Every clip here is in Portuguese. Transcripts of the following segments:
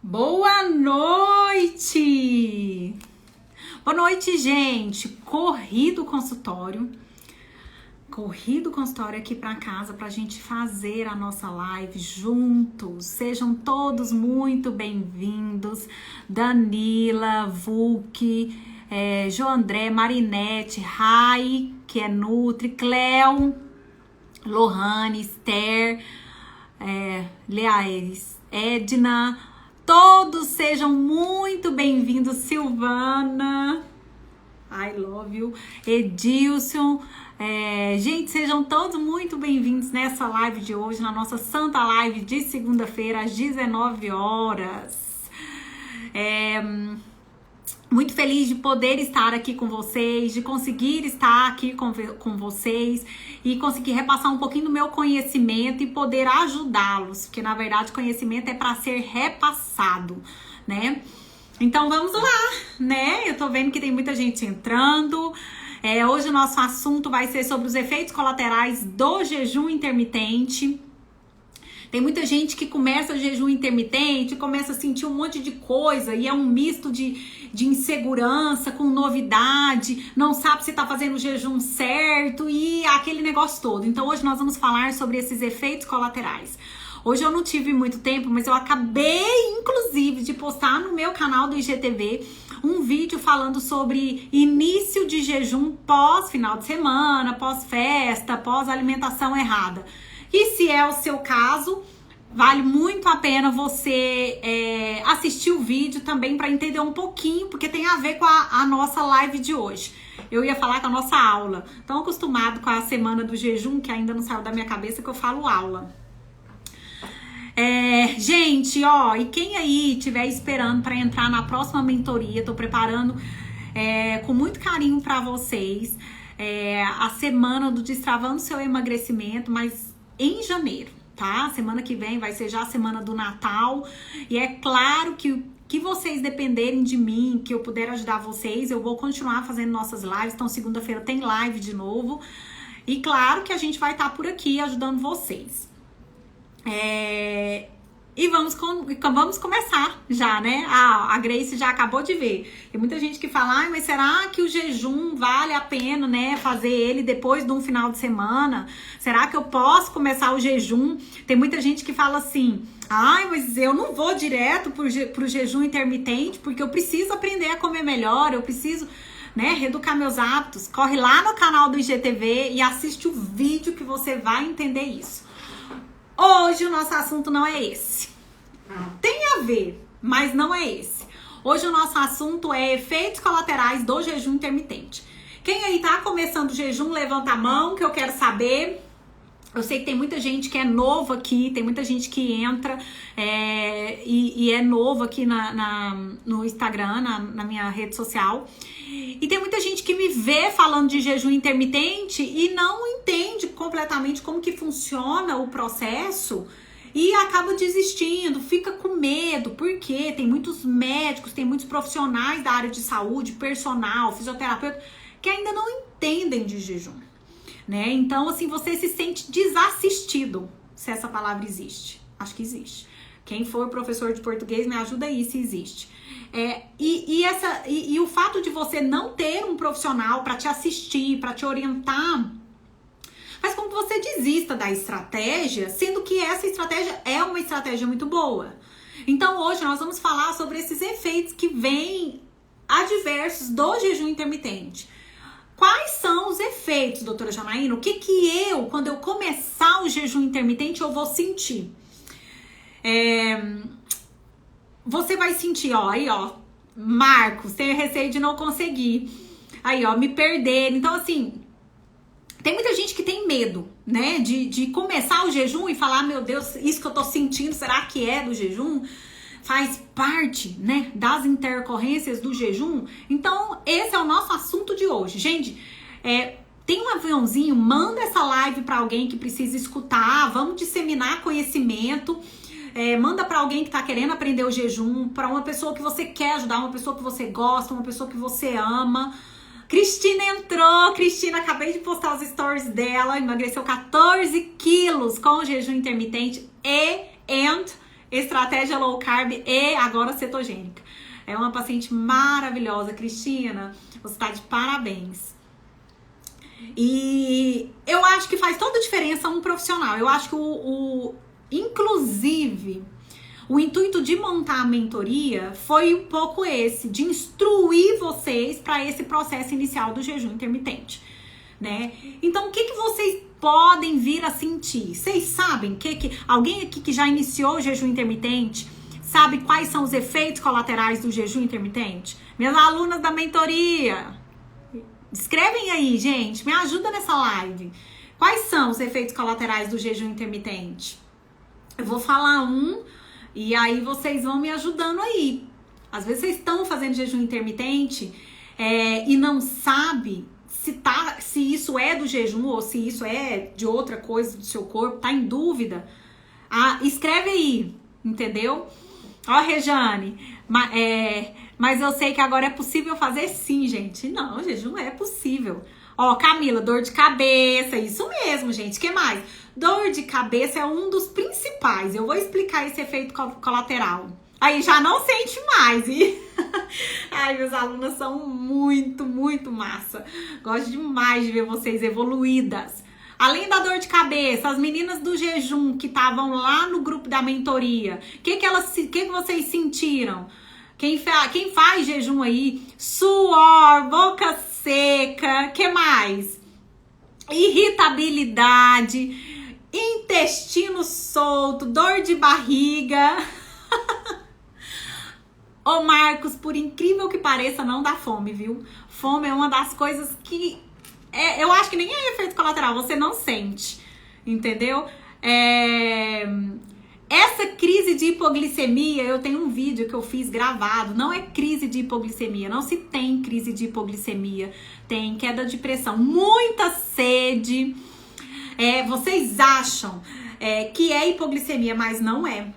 Boa noite! Boa noite, gente! Corri do consultório aqui pra casa pra gente fazer a nossa live juntos. Sejam todos muito bem-vindos. Danila, Vulk, Joandré, Marinete, Rai, que é Nutri, Cleo, Lohane, Esther, Leaeres, Edna. Todos sejam muito bem-vindos. Silvana, I love you. Edilson, gente, sejam todos muito bem-vindos nessa live de hoje, na nossa santa live de segunda-feira, às 19 horas. Muito feliz de poder estar aqui com vocês, de conseguir estar aqui com vocês e conseguir repassar um pouquinho do meu conhecimento e poder ajudá-los, porque na verdade conhecimento é para ser repassado, né? Então vamos lá, né? Eu tô vendo que tem muita gente entrando. Hoje o nosso assunto vai ser sobre os efeitos colaterais do jejum intermitente. Tem muita gente que começa o jejum intermitente, começa a sentir um monte de coisa e é um misto de insegurança com novidade, não sabe se tá fazendo o jejum certo e aquele negócio todo. Então hoje nós vamos falar sobre esses efeitos colaterais. Hoje eu não tive muito tempo, mas eu acabei, inclusive, de postar no meu canal do IGTV um vídeo falando sobre início de jejum pós final de semana, pós festa, pós alimentação errada. E se é o seu caso, vale muito a pena você assistir o vídeo também para entender um pouquinho, porque tem a ver com a nossa live de hoje. Eu ia falar com a nossa aula. Tão acostumado com a semana do jejum que ainda não saiu da minha cabeça que eu falo aula. Gente, e quem aí estiver esperando para entrar na próxima mentoria, tô preparando com muito carinho para vocês a semana do Destravando Seu Emagrecimento, mas em janeiro, tá? Semana que vem vai ser já a semana do Natal. E é claro que vocês dependerem de mim, que eu puder ajudar vocês, eu vou continuar fazendo nossas lives. Então, segunda-feira tem live de novo. E claro que a gente vai estar por aqui ajudando vocês. E vamos começar já, né? A Grace já acabou de ver. Tem muita gente que fala, mas será que o jejum vale a pena, né? Fazer ele depois de um final de semana? Será que eu posso começar o jejum? Tem muita gente que fala assim, mas eu não vou direto pro jejum intermitente, porque eu preciso aprender a comer melhor, eu preciso, né, reeducar meus hábitos. Corre lá no canal do IGTV e assiste o vídeo que você vai entender isso. Hoje o nosso assunto não é esse. Tem a ver, mas não é esse. Hoje o nosso assunto é efeitos colaterais do jejum intermitente. Quem aí tá começando o jejum, levanta a mão que eu quero saber. Eu sei que tem muita gente que é novo aqui, tem muita gente que entra e é novo aqui no Instagram, na minha rede social. E tem muita gente que me vê falando de jejum intermitente e não entende completamente como que funciona o processo e acaba desistindo, fica com medo, porque tem muitos médicos, tem muitos profissionais da área de saúde, personal, fisioterapeuta, que ainda não entendem de jejum, né? Então, assim, você se sente desassistido, se essa palavra existe. Acho que existe. Quem for professor de português, me ajuda aí se existe. E o fato de você não ter um profissional para te assistir, para te orientar, faz com que você desista da estratégia, sendo que essa estratégia é uma estratégia muito boa. Então hoje nós vamos falar sobre esses efeitos que vêm adversos do jejum intermitente. Quais são os efeitos, doutora Janaína? O que eu, quando eu começar o jejum intermitente, eu vou sentir? Você vai sentir, Marcos, tenho receio de não conseguir. Aí, me perder. Então, assim, tem muita gente que tem medo, né? De começar o jejum e falar, meu Deus, isso que eu tô sentindo, será que é do jejum? Faz parte, né, das intercorrências do jejum. Então, esse é o nosso assunto de hoje. Gente, tem um aviãozinho, manda essa live para alguém que precisa escutar, vamos disseminar conhecimento. Manda para alguém que tá querendo aprender o jejum, para uma pessoa que você quer ajudar, uma pessoa que você gosta, uma pessoa que você ama. Cristina entrou. Cristina, acabei de postar os stories dela, emagreceu 14 quilos com o jejum intermitente estratégia low carb e agora cetogênica. É uma paciente maravilhosa, Cristina. Você está de parabéns. E eu acho que faz toda a diferença um profissional. Eu acho que inclusive, o intuito de montar a mentoria foi um pouco esse, de instruir vocês para esse processo inicial do jejum intermitente, né? Então, o que vocês podem vir a sentir? Vocês sabem alguém aqui que já iniciou o jejum intermitente sabe quais são os efeitos colaterais do jejum intermitente? Minhas alunas da mentoria, escrevem aí, gente, me ajuda nessa live. Quais são os efeitos colaterais do jejum intermitente? Eu vou falar e aí vocês vão me ajudando aí. Às vezes vocês estão fazendo jejum intermitente e não sabe se isso é do jejum ou se isso é de outra coisa do seu corpo, tá em dúvida. Escreve aí, entendeu? Ó, Rejane, mas eu sei que agora é possível fazer sim, gente. Não, jejum é possível. Ó, Camila, dor de cabeça, isso mesmo, gente. O que mais? Dor de cabeça é um dos principais. Eu vou explicar esse efeito colateral. Aí já não sente mais, e ai, meus alunos são muito, muito massa. Gosto demais de ver vocês evoluídas. Além da dor de cabeça, as meninas do jejum que estavam lá no grupo da mentoria, o que vocês sentiram? Quem faz jejum aí? Suor, boca seca, que mais? Irritabilidade, intestino solto, dor de barriga. Ô Marcos, por incrível que pareça, não dá fome, viu? Fome é uma das coisas que eu acho que nem é efeito colateral, você não sente, entendeu? Essa crise de hipoglicemia, eu tenho um vídeo que eu fiz gravado, não é crise de hipoglicemia, não se tem crise de hipoglicemia, tem queda de pressão, muita sede, vocês acham que é hipoglicemia, mas não é.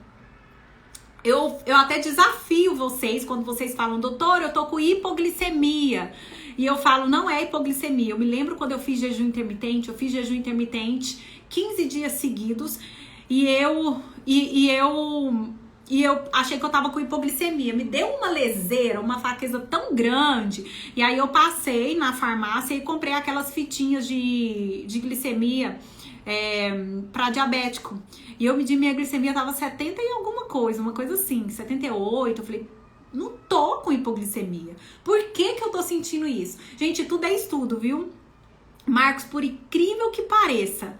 Eu até desafio vocês quando vocês falam, doutor, eu tô com hipoglicemia. E eu falo, não é hipoglicemia. Eu me lembro quando eu fiz jejum intermitente, 15 dias seguidos. E eu achei que eu tava com hipoglicemia. Me deu uma leseira, uma fraqueza tão grande. E aí eu passei na farmácia e comprei aquelas fitinhas de glicemia para diabético. E eu medi minha glicemia, tava 70 e alguma coisa, uma coisa assim, 78. Eu falei, não tô com hipoglicemia. Por que eu tô sentindo isso? Gente, tudo é estudo, viu? Marcos, por incrível que pareça,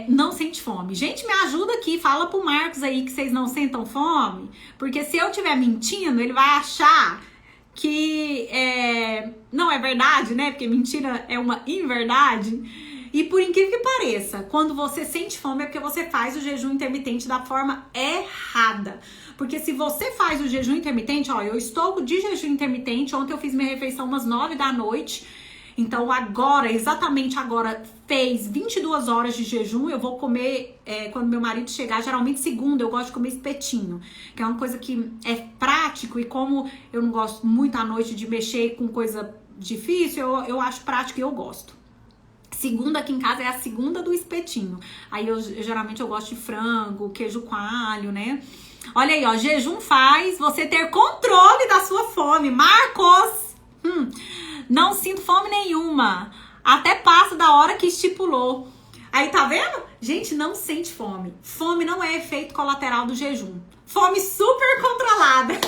não sente fome. Gente, me ajuda aqui, fala pro Marcos aí que vocês não sentam fome, porque se eu estiver mentindo, ele vai achar que não é verdade, né? Porque mentira é uma inverdade. E por incrível que pareça, quando você sente fome é porque você faz o jejum intermitente da forma errada. Porque se você faz o jejum intermitente, ó, eu estou de jejum intermitente, ontem eu fiz minha refeição umas 9 da noite, então agora, exatamente agora, fez 22 horas de jejum, eu vou comer, quando meu marido chegar, geralmente segunda, eu gosto de comer espetinho, que é uma coisa que é prático, e como eu não gosto muito à noite de mexer com coisa difícil, eu acho prático e eu gosto. Segunda aqui em casa é a segunda do espetinho. Aí geralmente eu gosto de frango, queijo coalho, né? Olha aí, ó, jejum faz você ter controle da sua fome. Marcos! Não sinto fome nenhuma. Até passa da hora que estipulou. Aí, tá vendo? Gente, não sente fome. Fome não é efeito colateral do jejum. Fome super controlada.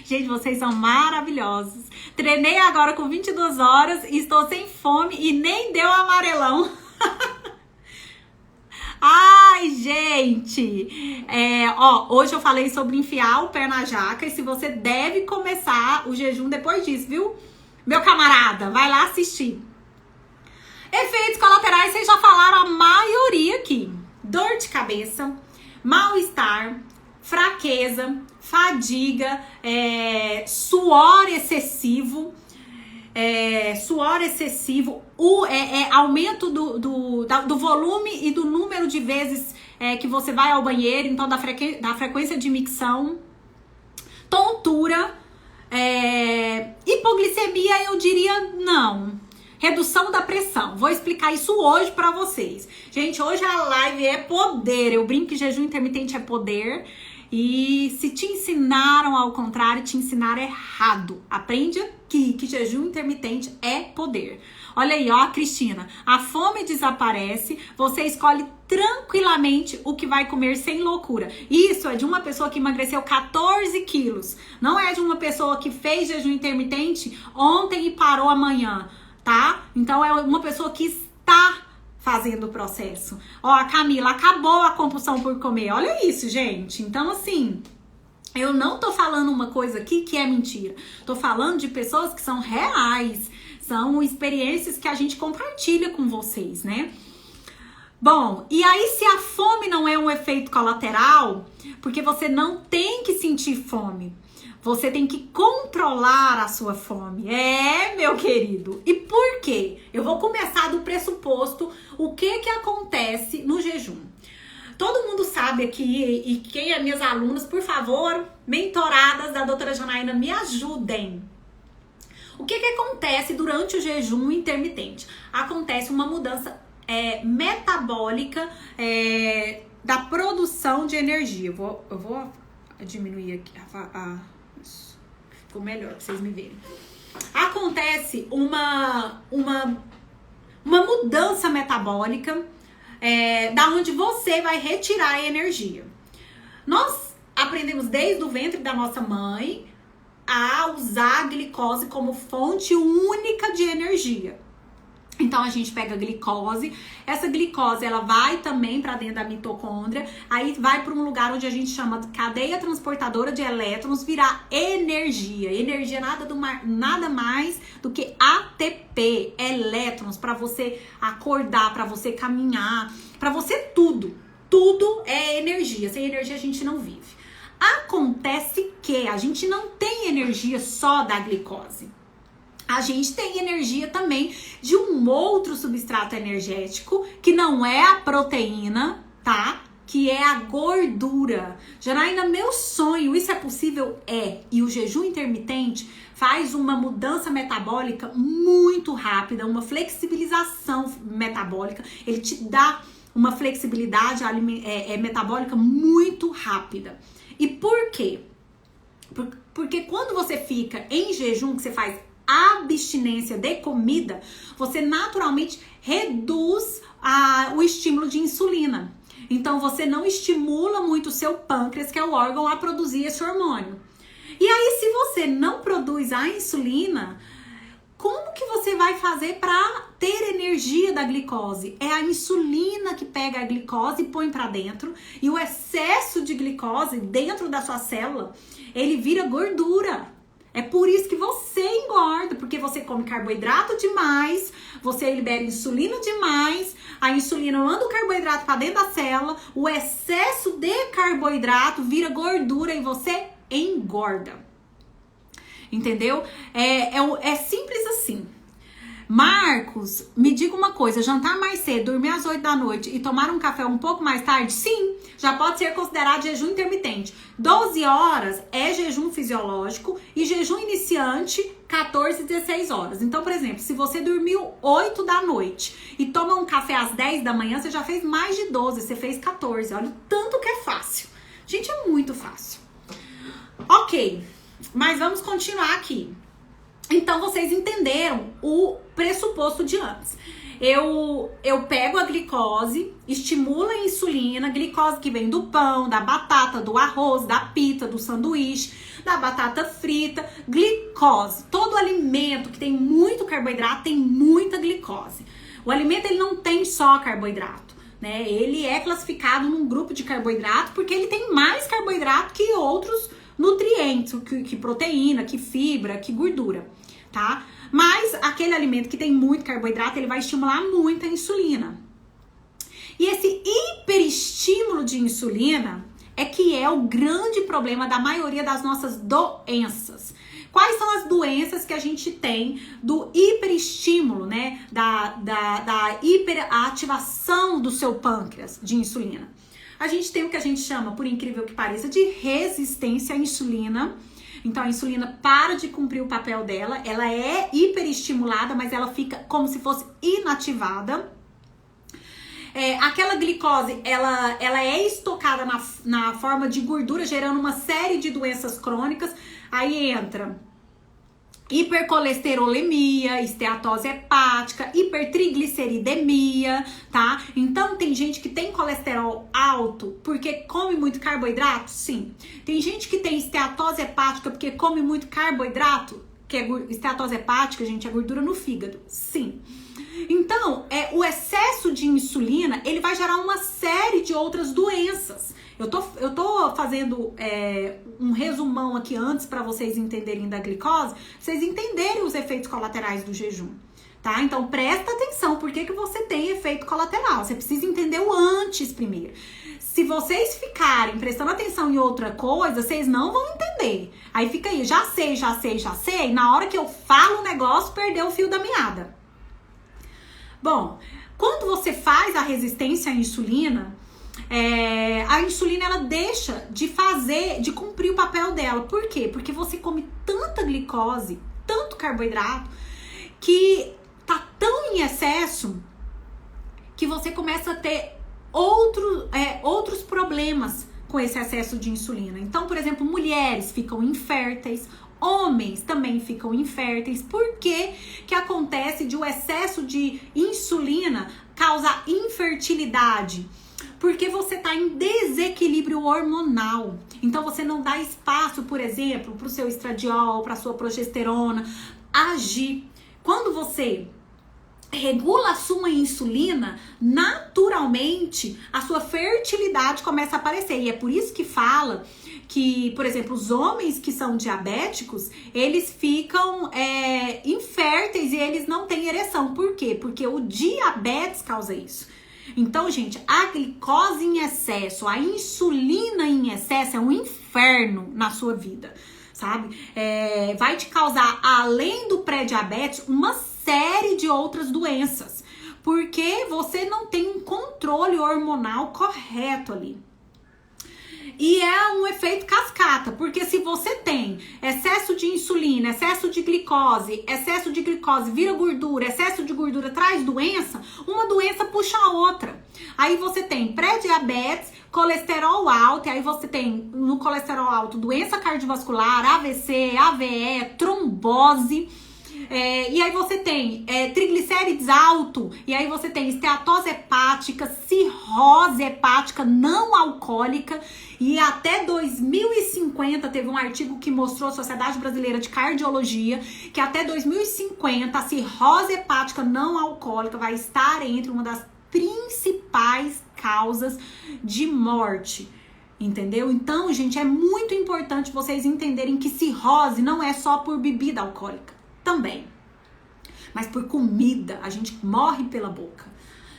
Gente, vocês são maravilhosos. Treinei agora com 22 horas e estou sem fome e nem deu amarelão. Ai, gente. Hoje eu falei sobre enfiar o pé na jaca e se você deve começar o jejum depois disso, viu? Meu camarada, vai lá assistir. Efeitos colaterais, vocês já falaram a maioria aqui. Dor de cabeça, mal-estar, fraqueza, fadiga, suor excessivo, aumento do volume e do número de vezes que você vai ao banheiro, então da frequência de micção, tontura, hipoglicemia eu diria não. Redução da pressão. Vou explicar isso hoje pra vocês. Gente, hoje a live é poder. Eu brinco que jejum intermitente é poder. E se te ensinaram ao contrário, te ensinaram errado. Aprende aqui que jejum intermitente é poder. Olha aí, ó, Cristina. A fome desaparece, você escolhe tranquilamente o que vai comer sem loucura. Isso é de uma pessoa que emagreceu 14 quilos. Não é de uma pessoa que fez jejum intermitente ontem e parou amanhã, tá? Então é uma pessoa que está fazendo o processo. Ó, a Camila, acabou a compulsão por comer. Olha isso, gente. Então, assim, eu não tô falando uma coisa aqui que é mentira. Tô falando de pessoas que são reais. São experiências que a gente compartilha com vocês, né? Bom, e aí se a fome não é um efeito colateral, porque você não tem que sentir fome. Você tem que controlar a sua fome. É, meu querido. E por quê? Eu vou começar do pressuposto o que acontece no jejum. Todo mundo sabe aqui, e quem é minhas alunas, por favor, mentoradas da doutora Janaína, me ajudem. O que acontece durante o jejum intermitente? Acontece uma mudança metabólica da produção de energia. Eu vou diminuir aqui isso. Ficou melhor pra vocês me verem. Acontece uma mudança metabólica da onde você vai retirar a energia. Nós aprendemos desde o ventre da nossa mãe a usar a glicose como fonte única de energia. Então a gente pega a glicose, essa glicose ela vai também para dentro da mitocôndria, aí vai para um lugar onde a gente chama de cadeia transportadora de elétrons, virar energia. Energia nada mais do que ATP, elétrons, para você acordar, para você caminhar, para você tudo. Tudo é energia. Sem energia a gente não vive. Acontece que a gente não tem energia só da glicose. A gente tem energia também de um outro substrato energético, que não é a proteína, tá? Que é a gordura. Janaína, meu sonho, isso é possível? É. E o jejum intermitente faz uma mudança metabólica muito rápida, uma flexibilização metabólica. Ele te dá uma flexibilidade metabólica muito rápida. E por quê? Porque quando você fica em jejum, que você faz abstinência de comida, você naturalmente reduz o estímulo de insulina. Então você não estimula muito o seu pâncreas, que é o órgão, a produzir esse hormônio. E aí, se você não produz a insulina, como que você vai fazer para ter energia da glicose? É a insulina que pega a glicose e põe para dentro, e o excesso de glicose dentro da sua célula, ele vira gordura. É por isso que você engorda, porque você come carboidrato demais, você libera insulina demais, a insulina manda o carboidrato para dentro da célula, o excesso de carboidrato vira gordura e você engorda. Entendeu? É simples assim. Marcos, me diga uma coisa, jantar mais cedo, dormir às 8 da noite e tomar um café um pouco mais tarde? Sim, já pode ser considerado jejum intermitente. 12 horas é jejum fisiológico e jejum iniciante 14, 16 horas. Então, por exemplo, se você dormiu 8 da noite e toma um café às 10 da manhã, você já fez mais de 12, você fez 14. Olha o tanto que é fácil. Gente, é muito fácil. Ok, mas vamos continuar aqui. Então, vocês entenderam o pressuposto de antes. Eu pego a glicose, estimulo a insulina, glicose que vem do pão, da batata, do arroz, da pita, do sanduíche, da batata frita, glicose. Todo alimento que tem muito carboidrato tem muita glicose. O alimento ele não tem só carboidrato, né? Ele é classificado num grupo de carboidrato porque ele tem mais carboidrato que outros nutrientes, que proteína, que fibra, que gordura, tá? Mas aquele alimento que tem muito carboidrato, ele vai estimular muito a insulina. E esse hiperestímulo de insulina é que é o grande problema da maioria das nossas doenças. Quais são as doenças que a gente tem do hiperestímulo, né? Da hiperativação do seu pâncreas de insulina? A gente tem o que a gente chama, por incrível que pareça, de resistência à insulina, Então a insulina para de cumprir o papel dela, ela é hiperestimulada, mas ela fica como se fosse inativada. Aquela glicose, ela é estocada na forma de gordura, gerando uma série de doenças crônicas. Aí entra hipercolesterolemia, esteatose hepática, hipertrigliceridemia, tá? Então tem gente que tem colesterol alto porque come muito carboidrato? Sim. Tem gente que tem esteatose hepática porque come muito carboidrato? Que é esteatose hepática, gente, é gordura no fígado? Sim. Então, o excesso de insulina, ele vai gerar uma série de outras doenças. Eu tô fazendo um resumão aqui antes para vocês entenderem da glicose, vocês entenderem os efeitos colaterais do jejum, tá? Então, presta atenção, por que você tem efeito colateral? Você precisa entender o antes primeiro. Se vocês ficarem prestando atenção em outra coisa, vocês não vão entender. Aí fica aí, já sei. Na hora que eu falo o negócio, perdeu o fio da meada. Bom, quando você faz a resistência à insulina, a insulina ela deixa de cumprir o papel dela. Por quê? Porque você come tanta glicose, tanto carboidrato, que tá tão em excesso que você começa a ter outros problemas com esse excesso de insulina. Então, por exemplo, mulheres ficam inférteis, homens também ficam inférteis. Por que acontece de o excesso de insulina causar infertilidade? Porque você está em desequilíbrio hormonal. Então você não dá espaço, por exemplo, para o seu estradiol, para a sua progesterona agir. Quando você regula a sua insulina, naturalmente a sua fertilidade começa a aparecer. E é por isso que fala que, por exemplo, os homens que são diabéticos, eles ficam inférteis e eles não têm ereção. Por quê? Porque o diabetes causa isso. Então, gente, a glicose em excesso, a insulina em excesso é um inferno na sua vida, sabe? Vai te causar, além do pré-diabetes, uma série de outras doenças, porque você não tem um controle hormonal correto ali. E é um efeito cascata, porque se você tem excesso de insulina, excesso de glicose vira gordura, excesso de gordura traz doença, uma doença puxa a outra. Aí você tem pré-diabetes, colesterol alto, e aí você tem no colesterol alto doença cardiovascular, AVC, AVE, trombose. E aí você tem triglicérides alto, e aí você tem esteatose hepática, cirrose hepática não alcoólica, e até 2050 teve um artigo que mostrou, a Sociedade Brasileira de Cardiologia, que até 2050 a cirrose hepática não alcoólica vai estar entre uma das principais causas de morte. Entendeu? Então, gente, é muito importante vocês entenderem que cirrose não é só por bebida alcoólica. Também, mas por comida, a gente morre pela boca,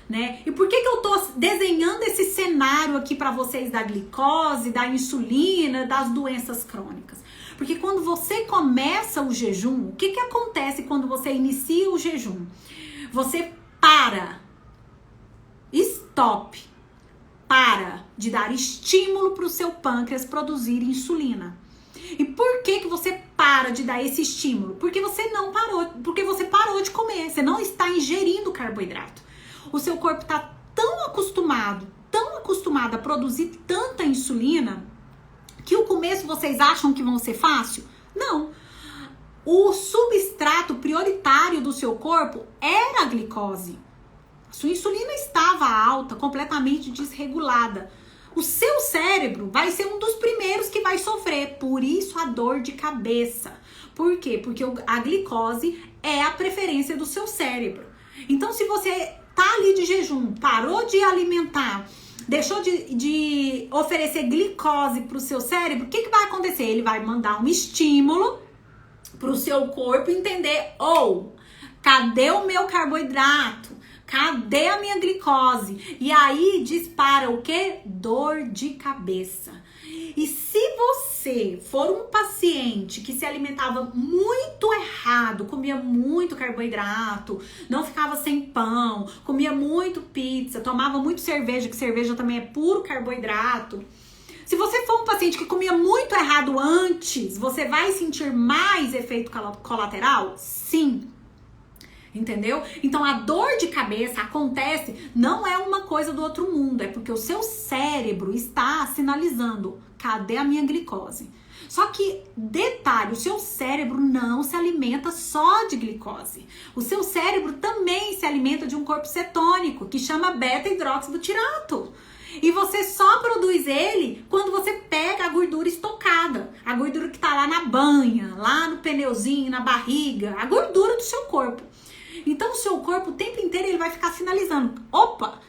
né? E por que eu tô desenhando esse cenário aqui para vocês da glicose, da insulina, das doenças crônicas? Porque quando você começa o jejum, o que acontece quando você inicia o jejum? Você para de dar estímulo para o seu pâncreas produzir insulina. E por que você para de dar esse estímulo? Porque você parou de comer, você não está ingerindo carboidrato. O seu corpo está tão acostumado a produzir tanta insulina, que o começo vocês acham que vão ser fácil? Não. O substrato prioritário do seu corpo era a glicose. Sua insulina estava alta, completamente desregulada. O seu cérebro vai ser um dos primeiros que vai sofrer, por isso a dor de cabeça. Por quê? Porque a glicose é a preferência do seu cérebro. Então, se você tá ali de jejum, parou de alimentar, deixou de oferecer glicose para o seu cérebro, o que vai acontecer? Ele vai mandar um estímulo para o seu corpo entender, cadê o meu carboidrato? Cadê a minha glicose? E aí dispara o quê? Dor de cabeça. E se você for um paciente que se alimentava muito errado, comia muito carboidrato, não ficava sem pão, comia muito pizza, tomava muito cerveja, que cerveja também é puro carboidrato, Se você for um paciente que comia muito errado antes, você vai sentir mais efeito colateral? Sim. Entendeu? Então a dor de cabeça acontece, não é uma coisa do outro mundo, é porque o seu cérebro está sinalizando, cadê a minha glicose? Só que, detalhe, o seu cérebro não se alimenta só de glicose. O seu cérebro também se alimenta de um corpo cetônico, que chama beta-hidroxibutirato. E você só produz ele quando você pega a gordura estocada. A gordura que tá lá na banha, lá no pneuzinho, na barriga. A gordura do seu corpo. Então o seu corpo o tempo inteiro ele vai ficar sinalizando. Opa,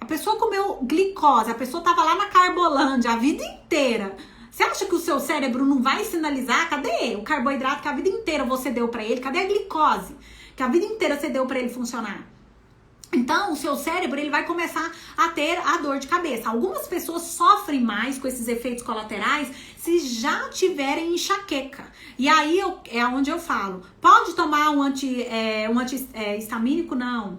a pessoa comeu glicose, a pessoa tava lá na Carbolândia a vida inteira. Você acha que o seu cérebro não vai sinalizar? Cadê o carboidrato que a vida inteira você deu pra ele? Cadê a glicose que a vida inteira você deu pra ele funcionar? Então, o seu cérebro ele vai começar a ter a dor de cabeça. Algumas pessoas sofrem mais com esses efeitos colaterais se já tiverem enxaqueca. E aí é onde eu falo. Pode tomar um anti-histamínico? Não.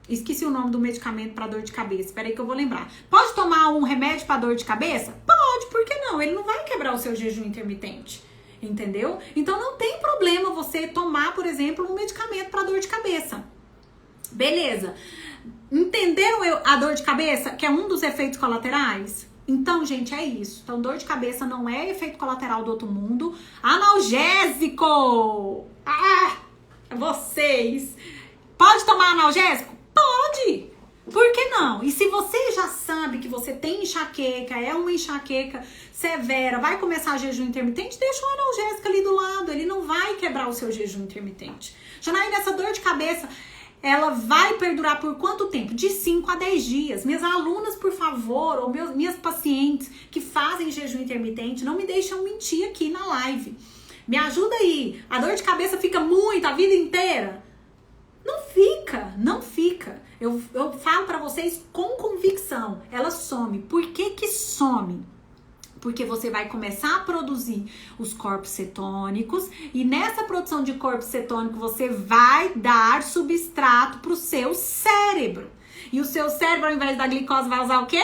Esqueci o nome do medicamento para dor de cabeça. Espera aí que eu vou lembrar. Pode tomar um remédio para dor de cabeça? Pode, por que não? Ele não vai quebrar o seu jejum intermitente. Entendeu? Então não tem problema você tomar, por exemplo, um medicamento para dor de cabeça. Beleza. Entenderam a dor de cabeça, que é um dos efeitos colaterais? Então, gente, é isso. Então, dor de cabeça não é efeito colateral do outro mundo. Analgésico! Vocês! Pode tomar analgésico? Pode! Por que não? E se você já sabe que você tem enxaqueca, é uma enxaqueca severa, vai começar jejum intermitente, deixa o analgésico ali do lado, ele não vai quebrar o seu jejum intermitente. Janaína, essa dor de cabeça, ela vai perdurar por quanto tempo? De 5 a 10 dias. Minhas alunas, por favor, ou minhas pacientes que fazem jejum intermitente, não me deixam mentir aqui na live. Me ajuda aí. A dor de cabeça fica muito a vida inteira? Não fica, não fica. Eu falo pra vocês com convicção, ela some. Por que que some? Porque você vai começar a produzir os corpos cetônicos e nessa produção de corpo cetônico você vai dar substrato pro seu cérebro. E o seu cérebro, ao invés da glicose, vai usar o quê?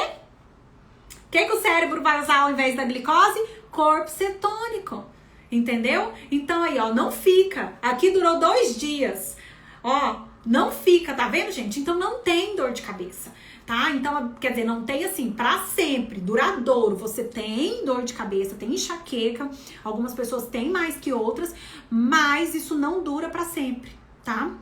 O que o cérebro vai usar ao invés da glicose? Corpo cetônico. Entendeu? Então aí, ó, não fica. Aqui durou 2 dias. Ó, não fica, tá vendo, gente? Então não tem dor de cabeça, tá? Então, quer dizer, não tem assim, pra sempre, duradouro. Você tem dor de cabeça, tem enxaqueca, algumas pessoas têm mais que outras, mas isso não dura pra sempre, tá?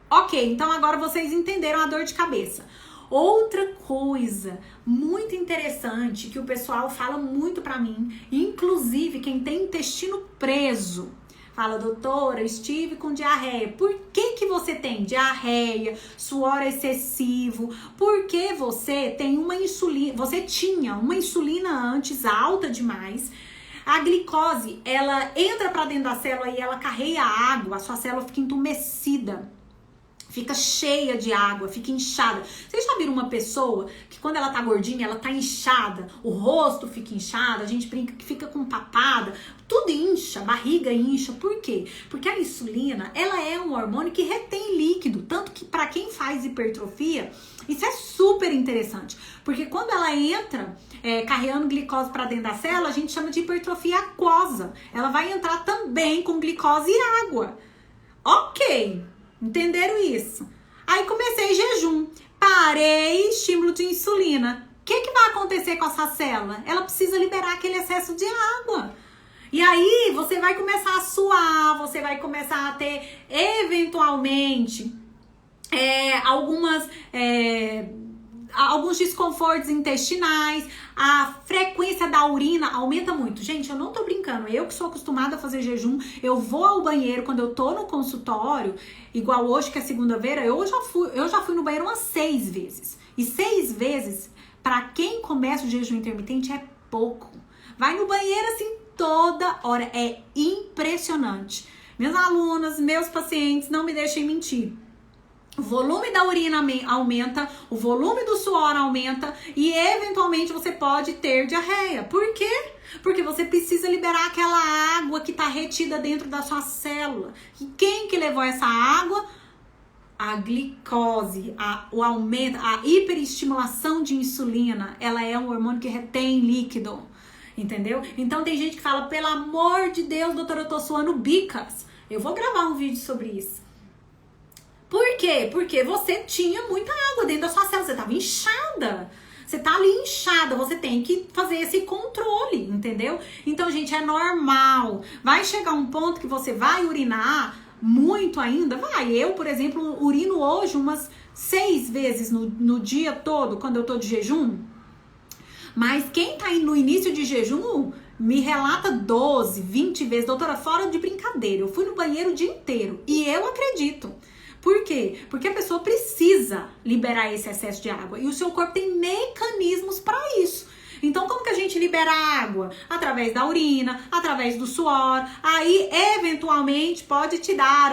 Ok, então agora vocês entenderam a dor de cabeça. Outra coisa muito interessante que o pessoal fala muito pra mim, inclusive quem tem intestino preso, fala, doutora, estive com diarreia. Por que você tem diarreia, suor excessivo? Porque você tem uma insulina, você tinha uma insulina antes alta demais. A glicose, ela entra para dentro da célula e ela carrega água, a sua célula fica entumecida. Fica cheia de água, fica inchada. Vocês já viram uma pessoa que quando ela tá gordinha, ela tá inchada, o rosto fica inchado, a gente brinca que fica com papada, tudo incha, barriga incha. Por quê? Porque a insulina, ela é um hormônio que retém líquido, tanto que para quem faz hipertrofia, isso é super interessante, porque quando ela entra carregando glicose para dentro da célula, a gente chama de hipertrofia aquosa. Ela vai entrar também com glicose e água. Ok. Entenderam isso? Aí comecei jejum, parei estímulo de insulina. O que vai acontecer com essa célula? Ela precisa liberar aquele excesso de água. E aí você vai começar a suar, você vai começar a ter eventualmente alguns desconfortos intestinais, a frequência da urina aumenta muito. Gente, eu não tô brincando, eu que sou acostumada a fazer jejum, eu vou ao banheiro quando eu tô no consultório, igual hoje que é segunda-feira, eu já fui no banheiro umas 6 vezes. E 6 vezes, pra quem começa o jejum intermitente, é pouco. Vai no banheiro assim toda hora, é impressionante. Minhas alunas, meus pacientes, não me deixem mentir. O volume da urina aumenta, o volume do suor aumenta e eventualmente você pode ter diarreia. Por quê? Porque você precisa liberar aquela água que está retida dentro da sua célula. E quem que levou essa água? a glicose, o aumento, a hiperestimulação de insulina, ela é um hormônio que retém líquido, entendeu? Então tem gente que fala, pelo amor de Deus, doutora, eu tô suando bicas. Eu vou gravar um vídeo sobre isso. Por quê? Porque você tinha muita água dentro da sua célula, você tava inchada. Você tá ali inchada, você tem que fazer esse controle, entendeu? Então, gente, é normal. Vai chegar um ponto que você vai urinar muito ainda, vai. Eu, por exemplo, urino hoje umas 6 vezes no dia todo, quando eu tô de jejum. Mas quem tá no início de jejum, me relata 12, 20 vezes. Doutora, fora de brincadeira, eu fui no banheiro o dia inteiro. E eu acredito. Por quê? Porque a pessoa precisa liberar esse excesso de água. E o seu corpo tem mecanismos para isso. Então, como que a gente libera água? Através da urina, através do suor. Aí, eventualmente, pode te dar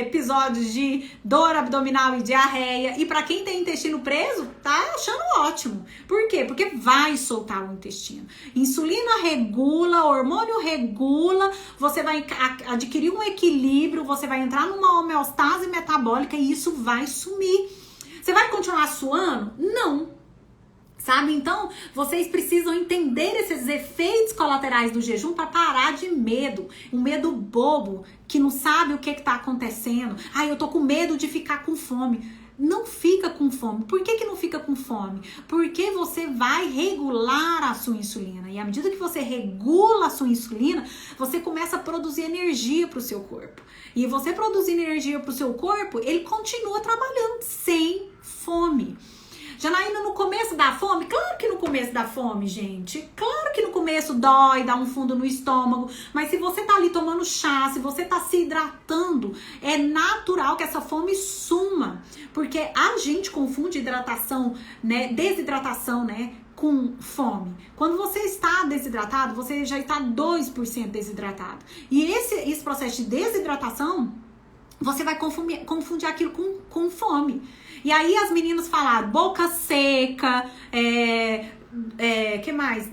episódios de dor abdominal e diarreia. E para quem tem intestino preso, tá achando ótimo. Por quê? Porque vai soltar o intestino. Insulina regula, hormônio regula, você vai adquirir um equilíbrio, você vai entrar numa homeostase metabólica e isso vai sumir. Você vai continuar suando? Não. Sabe? Então, vocês precisam entender esses efeitos colaterais do jejum para parar de medo. Um medo bobo, que não sabe o que está acontecendo. Ai, eu tô com medo de ficar com fome. Não fica com fome. Por que não fica com fome? Porque você vai regular a sua insulina. E à medida que você regula a sua insulina, você começa a produzir energia para o seu corpo. E você produzindo energia para o seu corpo, ele continua trabalhando sem fome. Janaína, no começo da fome? Claro que no começo da fome, gente. Claro que no começo dói, dá um fundo no estômago. Mas se você tá ali tomando chá, se você tá se hidratando, é natural que essa fome suma. Porque a gente confunde hidratação, né, desidratação, né, com fome. Quando você está desidratado, você já está 2% desidratado. E esse processo de desidratação, você vai confundir aquilo com fome. E aí as meninas falaram boca seca, que mais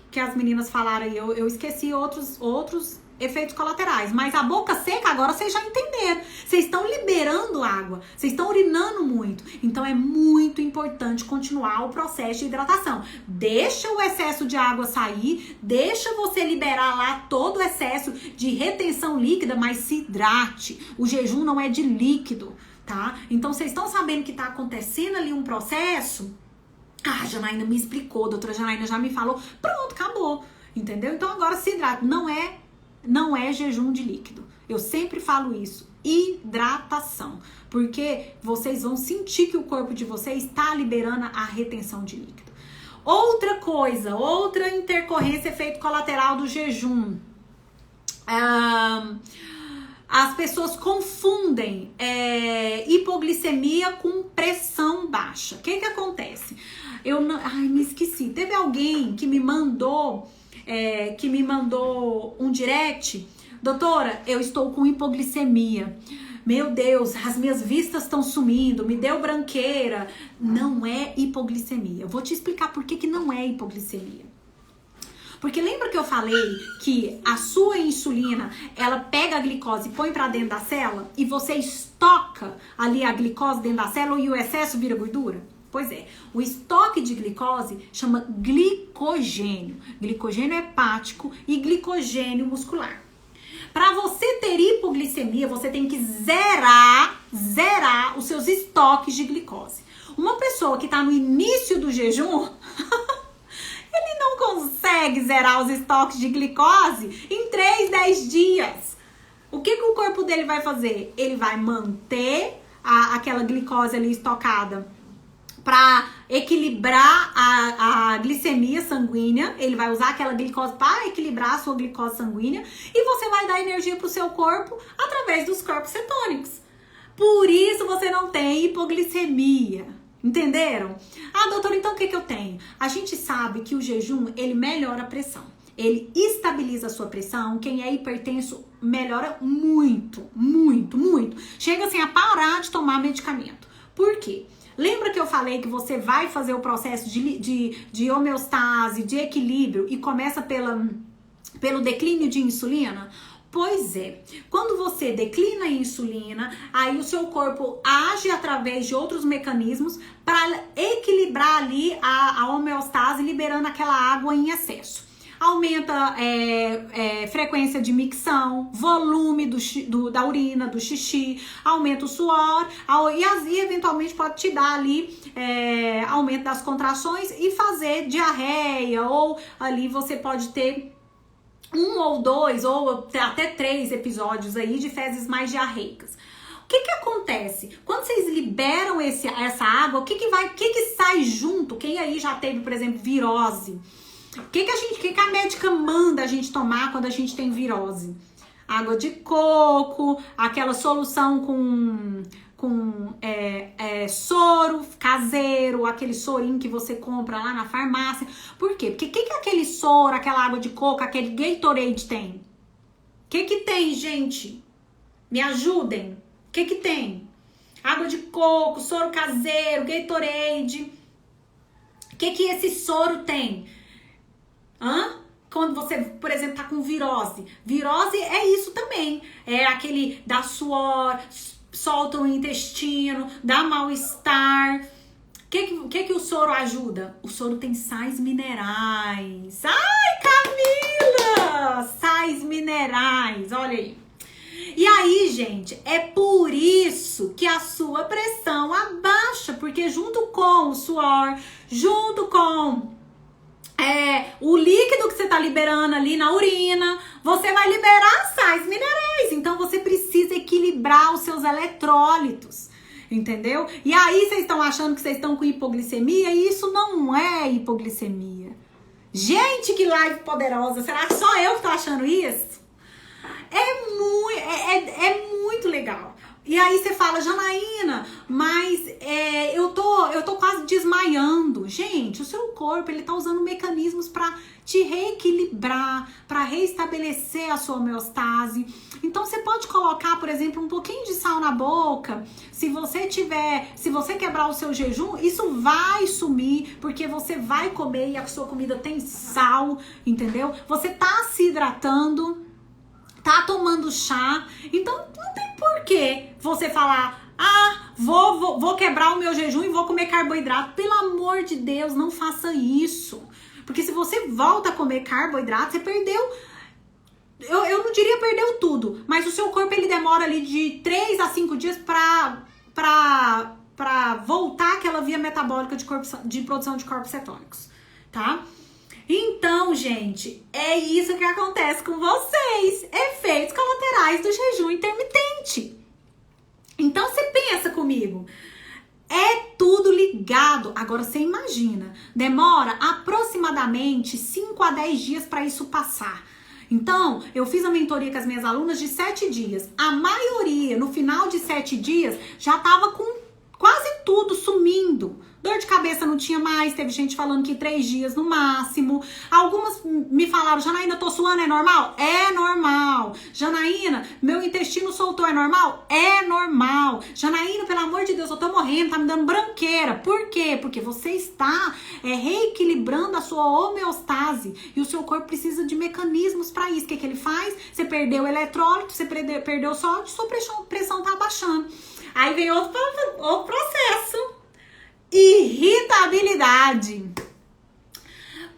que as meninas falaram aí? Eu esqueci outros efeitos colaterais. Mas a boca seca, agora vocês já entenderam. Vocês estão liberando água, vocês estão urinando muito. Então é muito importante continuar o processo de hidratação. Deixa o excesso de água sair, deixa você liberar lá todo o excesso de retenção líquida, mas se hidrate. O jejum não é de líquido, tá? Então, vocês estão sabendo que tá acontecendo ali um processo? Ah, a Janaína me explicou, a doutora Janaína já me falou. Pronto, acabou, entendeu? Então, agora se hidrata. Não é jejum de líquido. Eu sempre falo isso. Hidratação. Porque vocês vão sentir que o corpo de vocês está liberando a retenção de líquido. Outra coisa, outra intercorrência, efeito colateral do jejum. As pessoas confundem hipoglicemia com pressão baixa. O que acontece? Me esqueci. Teve alguém que me mandou um direct. Doutora, eu estou com hipoglicemia. Meu Deus, as minhas vistas estão sumindo, me deu branqueira. Não é hipoglicemia. Eu vou te explicar por que não é hipoglicemia. Porque lembra que eu falei que a sua insulina, ela pega a glicose e põe pra dentro da célula e você estoca ali a glicose dentro da célula e o excesso vira gordura? Pois é, o estoque de glicose chama glicogênio. Glicogênio hepático e glicogênio muscular. Para você ter hipoglicemia, você tem que zerar os seus estoques de glicose. Uma pessoa que tá no início do jejum... ele não consegue zerar os estoques de glicose em 3, 10 dias. O que o corpo dele vai fazer? Ele vai manter aquela glicose ali estocada para equilibrar a glicemia sanguínea. Ele vai usar aquela glicose para equilibrar a sua glicose sanguínea e você vai dar energia para o seu corpo através dos corpos cetônicos. Por isso você não tem hipoglicemia. Entenderam? Ah, doutora, então o que eu tenho? A gente sabe que o jejum, ele melhora a pressão. Ele estabiliza a sua pressão. Quem é hipertenso melhora muito, muito, muito. Chega assim a parar de tomar medicamento. Por quê? Lembra que eu falei que você vai fazer o processo de homeostase, de equilíbrio e começa pelo declínio de insulina? Pois é, quando você declina a insulina, aí o seu corpo age através de outros mecanismos para equilibrar ali a homeostase, liberando aquela água em excesso. Aumenta frequência de micção, volume da urina, do xixi, aumenta o suor e eventualmente pode te dar ali aumento das contrações e fazer diarreia, ou ali você pode ter 1 ou 2 ou até 3 episódios aí de fezes mais diarreicas. O que acontece? Quando vocês liberam essa água, o que sai junto? Quem aí já teve, por exemplo, virose? O que a médica manda a gente tomar quando a gente tem virose? Água de coco, aquela solução com soro caseiro, aquele sorinho que você compra lá na farmácia. Por quê? Porque o que aquele soro, aquela água de coco, aquele Gatorade tem? O que tem, gente? Me ajudem. O que tem? Água de coco, soro caseiro, Gatorade. O que esse soro tem? Quando você, por exemplo, tá com virose. Virose é isso também. É aquele dá suor, solta o intestino, dá mal-estar. O que o soro ajuda? O soro tem sais minerais. Ai, Camila! Sais minerais, olha aí. E aí, gente, é por isso que a sua pressão abaixa, porque junto com o suor, junto com o líquido que você tá liberando ali na urina, você vai liberar sais minerais. Então você precisa equilibrar os seus eletrólitos, entendeu? E aí vocês estão achando que vocês estão com hipoglicemia, e isso não é hipoglicemia. Gente, que live poderosa! Será que só eu que tô achando isso? É muito legal. E aí você fala, Janaína, mas eu tô quase desmaiando. Gente, o seu corpo, ele tá usando mecanismos para te reequilibrar, para reestabelecer a sua homeostase. Então você pode colocar, por exemplo, um pouquinho de sal na boca. Se você quebrar o seu jejum, isso vai sumir, porque você vai comer e a sua comida tem sal, entendeu? Você tá se hidratando, tá tomando chá, então não tem porquê você falar, vou quebrar o meu jejum e vou comer carboidrato. Pelo amor de Deus, não faça isso. Porque se você volta a comer carboidrato, você perdeu, eu não diria perdeu tudo, mas o seu corpo, ele demora ali de 3 a 5 dias pra voltar aquela via metabólica de produção de corpos cetônicos, tá? Então, gente, é isso que acontece com vocês. Efeitos colaterais do jejum intermitente. Então, você pensa comigo. É tudo ligado. Agora, você imagina. Demora aproximadamente 5 a 10 dias para isso passar. Então, eu fiz a mentoria com as minhas alunas de 7 dias. A maioria, no final de 7 dias, já tava com quase tudo sumindo. Dor de cabeça não tinha mais, teve gente falando que 3 dias no máximo. Algumas me falaram, Janaína, tô suando, é normal? É normal. Janaína, meu intestino soltou, é normal? É normal. Janaína, pelo amor de Deus, eu tô morrendo, tá me dando branqueira. Por quê? Porque você está reequilibrando a sua homeostase e o seu corpo precisa de mecanismos para isso. O que ele faz? Você perdeu o eletrólito, você perdeu o sódio, sua pressão tá abaixando. Aí vem outro processo. Irritabilidade.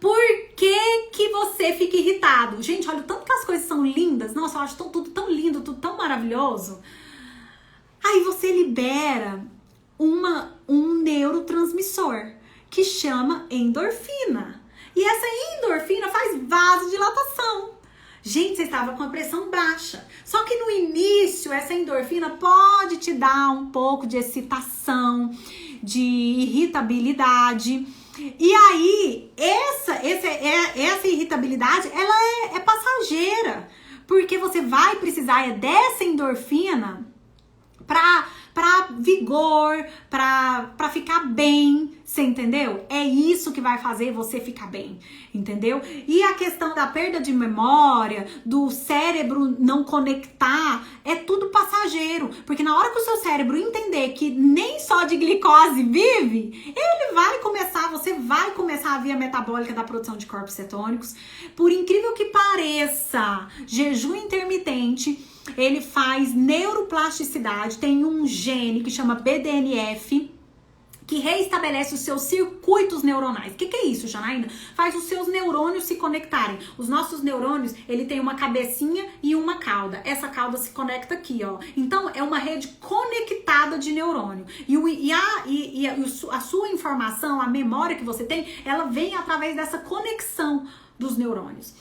Por que você fica irritado? Gente, olha o tanto que as coisas são lindas. Nossa, eu acho tudo tão lindo, tudo tão maravilhoso. Aí você libera um neurotransmissor que chama endorfina. E essa endorfina faz vasodilatação. Gente, você estava com a pressão baixa. Só que no início, essa endorfina pode te dar um pouco de excitação, de irritabilidade. E aí, essa irritabilidade, ela é passageira. Porque você vai precisar dessa endorfina para dar vigor, pra ficar bem, você entendeu? É isso que vai fazer você ficar bem, entendeu? E a questão da perda de memória, do cérebro não conectar, é tudo passageiro, porque na hora que o seu cérebro entender que nem só de glicose vive, você vai começar a via metabólica da produção de corpos cetônicos. Por incrível que pareça, jejum intermitente, ele faz neuroplasticidade, tem um gene que chama BDNF, que reestabelece os seus circuitos neuronais. O que é isso, Janaína? Faz os seus neurônios se conectarem. Os nossos neurônios, ele tem uma cabecinha e uma cauda. Essa cauda se conecta aqui, ó. Então, é uma rede conectada de neurônio. A sua informação, a memória que você tem, ela vem através dessa conexão dos neurônios.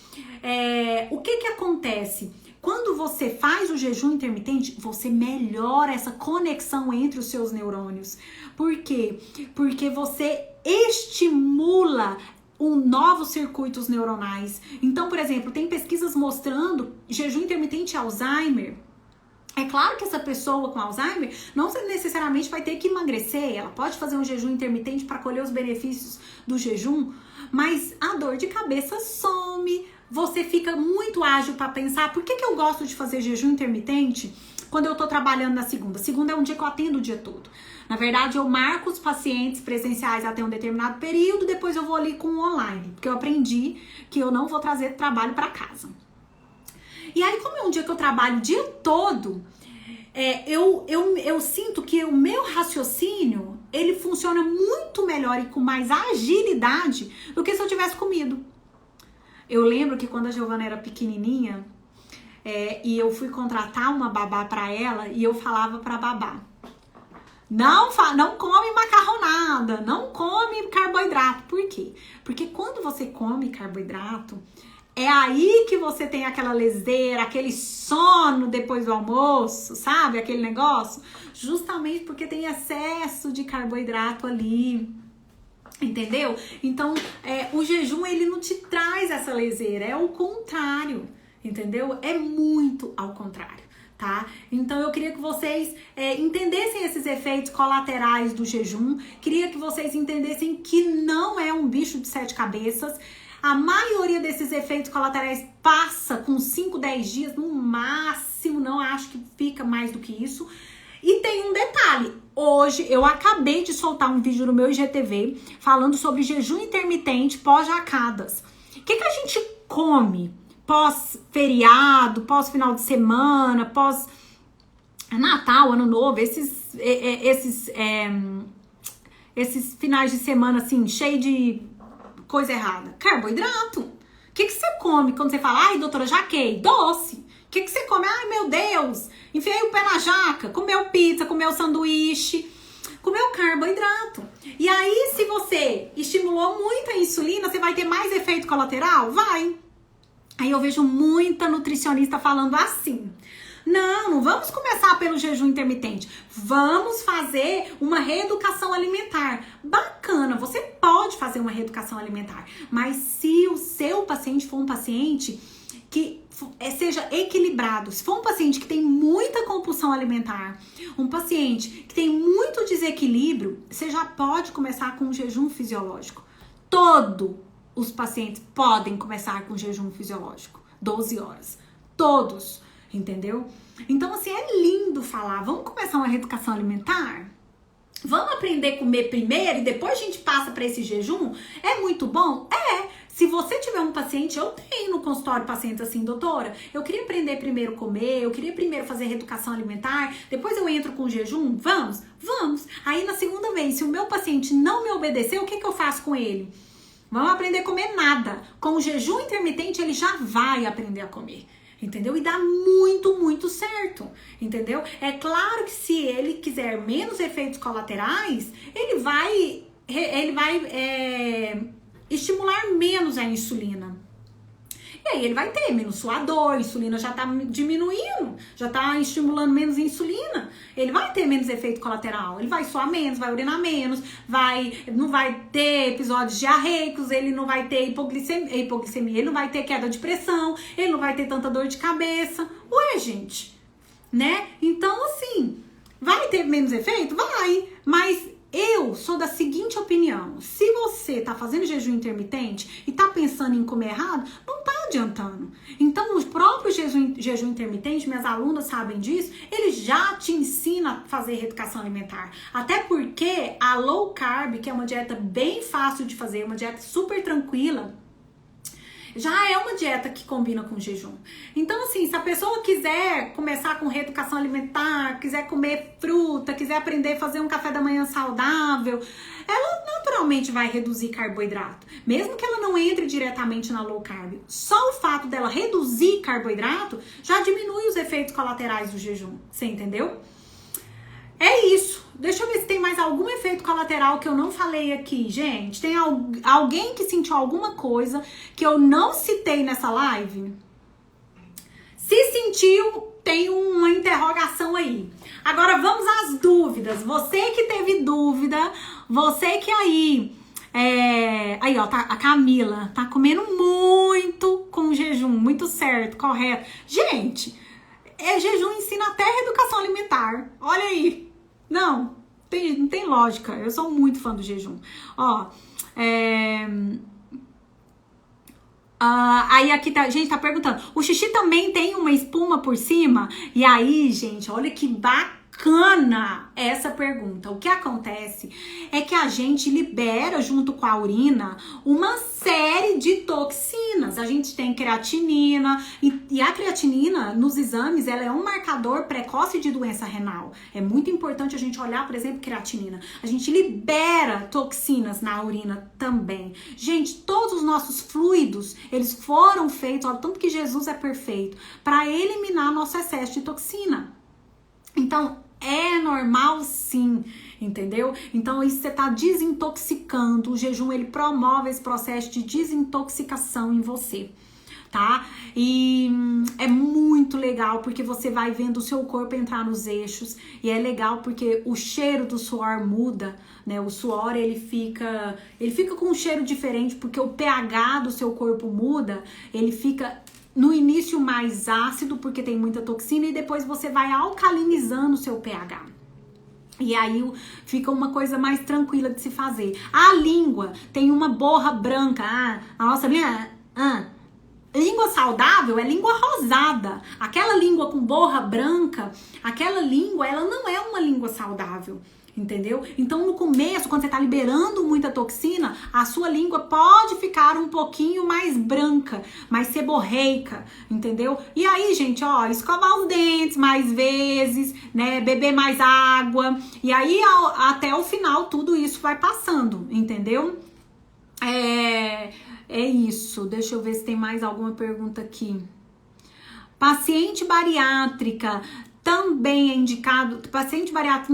O que acontece? Quando você faz o jejum intermitente, você melhora essa conexão entre os seus neurônios. Por quê? Porque você estimula novos circuitos neuronais. Então, por exemplo, tem pesquisas mostrando jejum intermitente e Alzheimer. É claro que essa pessoa com Alzheimer não necessariamente vai ter que emagrecer. Ela pode fazer um jejum intermitente para colher os benefícios do jejum, mas a dor de cabeça some. Você fica muito ágil para pensar. Por que eu gosto de fazer jejum intermitente quando eu tô trabalhando na segunda? Segunda é um dia que eu atendo o dia todo. Na verdade, eu marco os pacientes presenciais até um determinado período, depois eu vou ali com o online, porque eu aprendi que eu não vou trazer trabalho para casa. E aí, como é um dia que eu trabalho o dia todo, eu sinto que o meu raciocínio, ele funciona muito melhor e com mais agilidade do que se eu tivesse comido. Eu lembro que quando a Giovana era pequenininha, e eu fui contratar uma babá pra ela, e eu falava pra babá: não come macarronada, não come carboidrato. Por quê? Porque quando você come carboidrato, é aí que você tem aquela leseira, aquele sono depois do almoço, sabe? Aquele negócio. Justamente porque tem excesso de carboidrato ali. Entendeu? Então, o jejum, ele não te traz essa leseira, é o contrário, entendeu? É muito ao contrário, tá? Então, eu queria que vocês entendessem esses efeitos colaterais do jejum, queria que vocês entendessem que não é um bicho de 7 cabeças. A maioria desses efeitos colaterais passa com 5, 10 dias, no máximo, não acho que fica mais do que isso. E tem um detalhe, hoje eu acabei de soltar um vídeo no meu IGTV falando sobre jejum intermitente pós-jacadas. O que a gente come pós-feriado, pós-final de semana, pós-Natal, Ano Novo, esses finais de semana assim, cheio de coisa errada? Carboidrato. O que você come quando você fala: ai, doutora, jaquei? Doce. O que você come? Ai, meu Deus, enfiei o pé na jaca, comeu pizza, comeu sanduíche, comeu carboidrato. E aí, se você estimulou muito a insulina, você vai ter mais efeito colateral? Vai. Aí eu vejo muita nutricionista falando assim: não vamos começar pelo jejum intermitente, vamos fazer uma reeducação alimentar. Bacana, você pode fazer uma reeducação alimentar, mas se o seu paciente for um paciente que seja equilibrado, se for um paciente que tem muita compulsão alimentar, um paciente que tem muito desequilíbrio, você já pode começar com um jejum fisiológico. Todos os pacientes podem começar com jejum fisiológico, 12 horas. Todos, entendeu? Então, assim, é lindo falar: vamos começar uma reeducação alimentar? Vamos aprender a comer primeiro e depois a gente passa para esse jejum? É muito bom? Se você tiver um paciente, eu tenho no consultório pacientes assim: doutora, eu queria aprender primeiro a comer, eu queria primeiro fazer reeducação alimentar, depois eu entro com jejum? Vamos? Aí na segunda vez, se o meu paciente não me obedecer, o que eu faço com ele? Vamos aprender a comer nada. Com o jejum intermitente, ele já vai aprender a comer. Entendeu? E dá muito, muito certo, entendeu? É claro que se ele quiser menos efeitos colaterais, ele vai estimular menos a insulina. E aí ele vai ter menos suador, a insulina já tá diminuindo, já tá estimulando menos insulina. Ele vai ter menos efeito colateral, ele vai suar menos, vai urinar menos, não vai ter episódios diarreicos, ele não vai ter hipoglicemia, ele não vai ter queda de pressão, ele não vai ter tanta dor de cabeça. Ué, gente, né? Então, assim, Vai ter menos efeito? Vai, mas eu sou da seguinte opinião: se você tá fazendo jejum intermitente e tá pensando em comer errado, não tá adiantando. Então, o próprio jejum intermitente, minhas alunas sabem disso, ele já te ensina a fazer reeducação alimentar. Até porque a low carb, que é uma dieta bem fácil de fazer, uma dieta super tranquila, já é uma dieta que combina com jejum. Então, assim, se a pessoa quiser começar com reeducação alimentar, quiser comer fruta, quiser aprender a fazer um café da manhã saudável, ela naturalmente vai reduzir carboidrato. Mesmo que ela não entre diretamente na low carb. Só o fato dela reduzir carboidrato já diminui os efeitos colaterais do jejum. Você entendeu? É isso. Deixa eu ver se tem mais algum efeito colateral que eu não falei aqui. Gente, tem alguém que sentiu alguma coisa que eu não citei nessa live? Se sentiu, tem uma interrogação aí. Agora vamos às dúvidas. Você que teve dúvida, você que aí... Aí, ó, tá, a Camila tá comendo muito com jejum, muito certo, correto. Gente, jejum ensina até reeducação alimentar. Olha aí. Não tem lógica. Eu sou muito fã do jejum. Ó, aí aqui a gente tá perguntando, o xixi também tem uma espuma por cima? E aí, gente, olha que bacana essa pergunta. O que acontece é que a gente libera junto com a urina uma série de toxinas. A gente tem creatinina e a creatinina nos exames, ela é um marcador precoce de doença renal. É muito importante a gente olhar, por exemplo, creatinina. A gente libera toxinas na urina também. Gente, todos os nossos fluidos, eles foram feitos, olha, tanto que Jesus é perfeito, para eliminar nosso excesso de toxina. Então, é normal sim, entendeu? Então, isso você tá desintoxicando. O jejum, ele promove esse processo de desintoxicação em você, tá? E é muito legal porque você vai vendo o seu corpo entrar nos eixos. E é legal porque o cheiro do suor muda, né? O suor, ele fica com um cheiro diferente porque o pH do seu corpo muda. Ele fica... no início mais ácido, porque tem muita toxina, e depois você vai alcalinizando o seu pH. E aí fica uma coisa mais tranquila de se fazer. A língua tem uma borra branca. A nossa língua saudável é língua rosada. Aquela língua com borra branca, aquela língua, ela não é uma língua saudável. Entendeu? Então, no começo, quando você tá liberando muita toxina, a sua língua pode ficar um pouquinho mais branca, mais seborreica, entendeu? E aí, gente, ó, escovar os dentes mais vezes, né? Beber mais água. E aí, até o final, tudo isso vai passando, entendeu? É isso. Deixa eu ver se tem mais alguma pergunta aqui. Paciente bariátrica... também é indicado, paciente bariátrico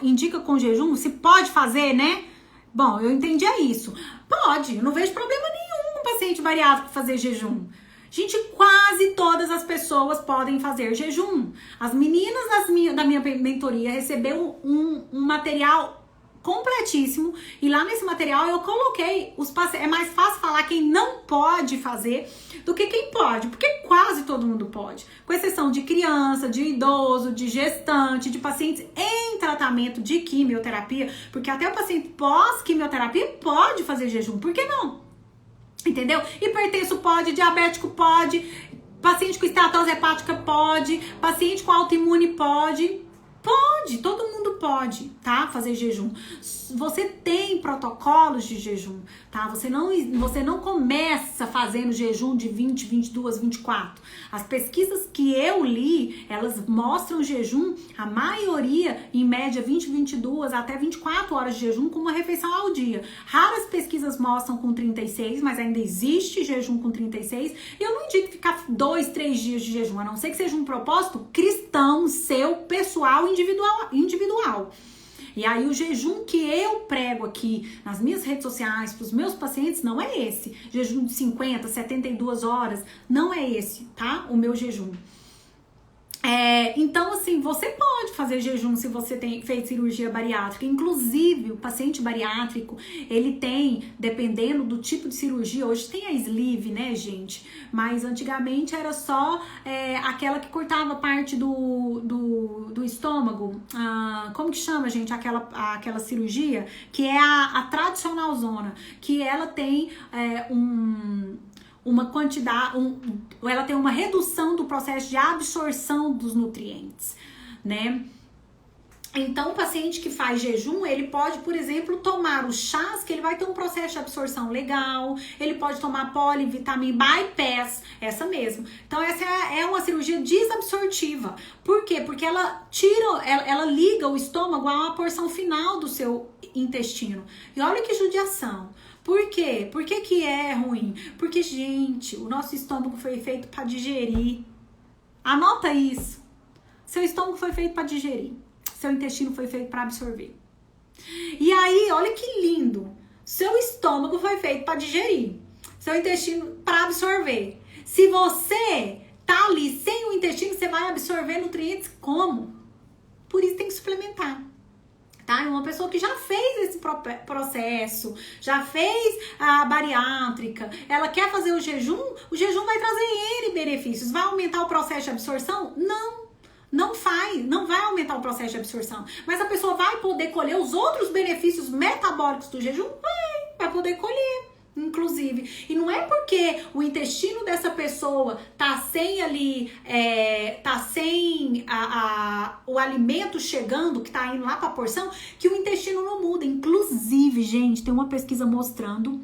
indica com jejum, se pode fazer, né? Bom, eu entendi isso. Pode, eu não vejo problema nenhum com paciente bariátrico fazer jejum. Gente, quase todas as pessoas podem fazer jejum. As meninas da minha mentoria receberam um material completíssimo, e lá nesse material eu coloquei os pacientes. É mais fácil falar quem não pode fazer do que quem pode, porque quase todo mundo pode, com exceção de criança, de idoso, de gestante, de pacientes em tratamento de quimioterapia, porque até o paciente pós-quimioterapia pode fazer jejum, por que não? Entendeu? Hipertenso pode, diabético pode, paciente com esteatose hepática pode, paciente com autoimune pode. Pode, todo mundo pode, tá? Fazer jejum. Você tem protocolos de jejum, tá? Você não começa fazendo jejum de 20, 22, 24. As pesquisas que eu li, elas mostram jejum, a maioria, em média, 20, 22 até 24 horas de jejum com uma refeição ao dia. Raras pesquisas mostram com 36, mas ainda existe jejum com 36. E eu não indico ficar 2, 3 dias de jejum, a não ser que seja um propósito cristão, seu, pessoal, individual. E aí o jejum que eu prego aqui nas minhas redes sociais para os meus pacientes não é esse. Jejum de 50, 72 horas, não é esse, tá? O meu jejum. Então, assim, você pode fazer jejum se você fez cirurgia bariátrica. Inclusive, o paciente bariátrico, ele tem, dependendo do tipo de cirurgia, hoje tem a sleeve, né, gente? Mas antigamente era só aquela que cortava parte do estômago. Como que chama, gente? Aquela cirurgia que é a tradicional zona, que ela tem uma quantidade, ela tem uma redução do processo de absorção dos nutrientes, né? Então, o paciente que faz jejum, ele pode, por exemplo, tomar os chás, que ele vai ter um processo de absorção legal, ele pode tomar polivitamina bypass, essa mesmo. Então, essa é uma cirurgia desabsortiva. Por quê? Porque ela ela liga o estômago a uma porção final do seu intestino. E olha que judiação. Por quê? Por que é ruim? Porque, gente, o nosso estômago foi feito para digerir. Anota isso. Seu estômago foi feito para digerir. Seu intestino foi feito para absorver. E aí, olha que lindo. Seu estômago foi feito para digerir. Seu intestino para absorver. Se você tá ali sem o intestino, você vai absorver nutrientes como? Por isso tem que suplementar. Tá? Uma pessoa que já fez esse processo, já fez a bariátrica, ela quer fazer o jejum vai trazer N benefícios. Vai aumentar o processo de absorção? Não vai aumentar o processo de absorção. Mas a pessoa vai poder colher os outros benefícios metabólicos do jejum? Vai poder colher, inclusive. E não é porque o intestino dessa pessoa tá sem ali, tá sem o alimento chegando, que tá indo lá pra porção, que o intestino não muda. Inclusive, gente, tem uma pesquisa mostrando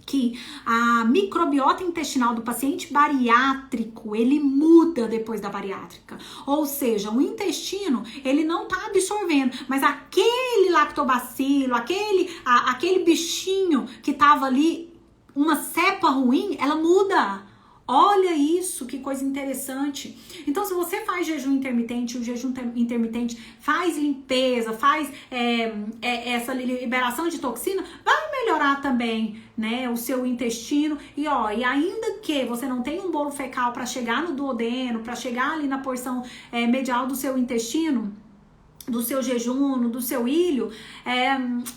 que a microbiota intestinal do paciente bariátrico, ele muda depois da bariátrica. Ou seja, o intestino, ele não tá absorvendo, mas aquele lactobacilo, aquele bichinho que tava ali, uma cepa ruim, ela muda. Olha isso, que coisa interessante. Então, se você faz jejum intermitente, o jejum intermitente faz limpeza, faz essa liberação de toxina, vai melhorar também, né, o seu intestino. E ainda que você não tenha um bolo fecal para chegar no duodeno, para chegar ali na porção medial do seu intestino, do seu jejum, do seu ilho,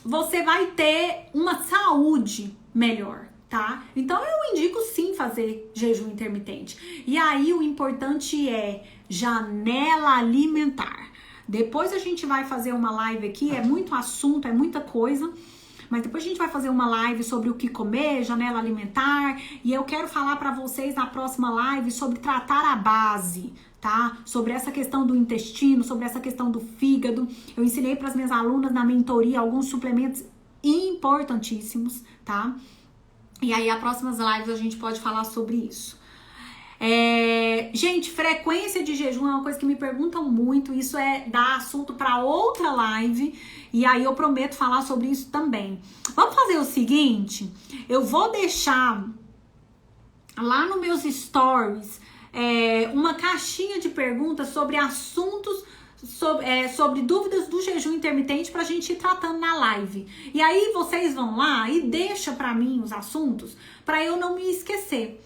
você vai ter uma saúde melhor. Tá? Então eu indico sim fazer jejum intermitente. E aí o importante é janela alimentar. Depois a gente vai fazer uma live aqui, é muito assunto, é muita coisa, mas depois a gente vai fazer uma live sobre o que comer, janela alimentar, e eu quero falar para vocês na próxima live sobre tratar a base, tá? Sobre essa questão do intestino, sobre essa questão do fígado. Eu ensinei para as minhas alunas na mentoria alguns suplementos importantíssimos, tá? E aí, as próximas lives a gente pode falar sobre isso. Gente, frequência de jejum é uma coisa que me perguntam muito. Isso dá assunto para outra live. E aí eu prometo falar sobre isso também. Vamos fazer o seguinte. Eu vou deixar lá nos meus stories uma caixinha de perguntas sobre assuntos, sobre dúvidas do jejum intermitente pra gente ir tratando na live. E aí vocês vão lá e deixa pra mim os assuntos pra eu não me esquecer.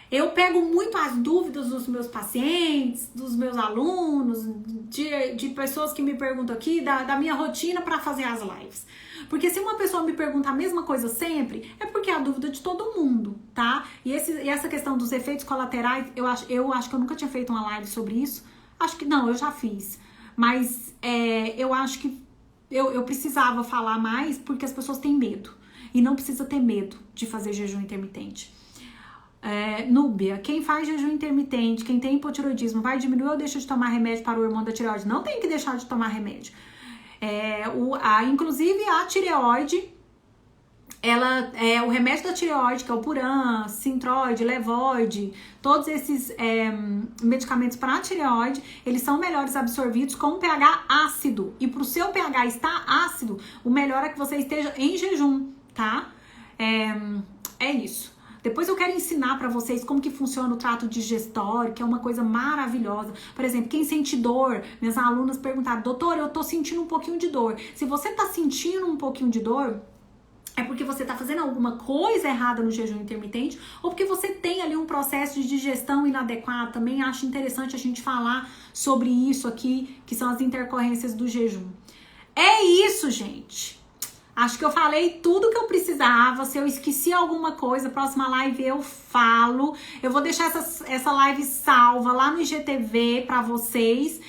Eu pego muito as dúvidas dos meus pacientes, dos meus alunos, de pessoas que me perguntam aqui, da minha rotina pra fazer as lives. Porque se uma pessoa me pergunta a mesma coisa sempre, é porque é a dúvida de todo mundo, tá? E essa questão dos efeitos colaterais, eu acho que eu nunca tinha feito uma live sobre isso. Acho que não, eu já fiz. Mas eu acho que eu precisava falar mais porque as pessoas têm medo. E não precisa ter medo de fazer jejum intermitente. Núbia, quem faz jejum intermitente, quem tem hipotiroidismo, vai diminuir ou deixa de tomar remédio para o hormônio da tireoide? Não tem que deixar de tomar remédio. Inclusive a tireoide, o remédio da tireoide, que é o Puran, Synthroid, Levoide, todos esses medicamentos para a tireoide, eles são melhores absorvidos com pH ácido. E para o seu pH estar ácido, o melhor é que você esteja em jejum, tá? É isso. Depois eu quero ensinar pra vocês como que funciona o trato digestório, que é uma coisa maravilhosa. Por exemplo, quem sente dor, minhas alunas perguntaram, doutora, eu tô sentindo um pouquinho de dor. Se você tá sentindo um pouquinho de dor, é porque você tá fazendo alguma coisa errada no jejum intermitente ou porque você tem ali um processo de digestão inadequado. Também acho interessante a gente falar sobre isso aqui, que são as intercorrências do jejum. É isso, gente. Acho que eu falei tudo que eu precisava. Se eu esqueci alguma coisa, próxima live eu falo. Eu vou deixar essa live salva lá no IGTV pra vocês.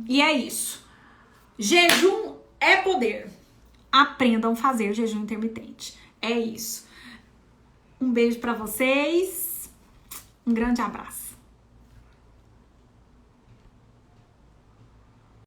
E é isso. Jejum é poder. Aprendam a fazer jejum intermitente. É isso. Um beijo pra vocês. Um grande abraço.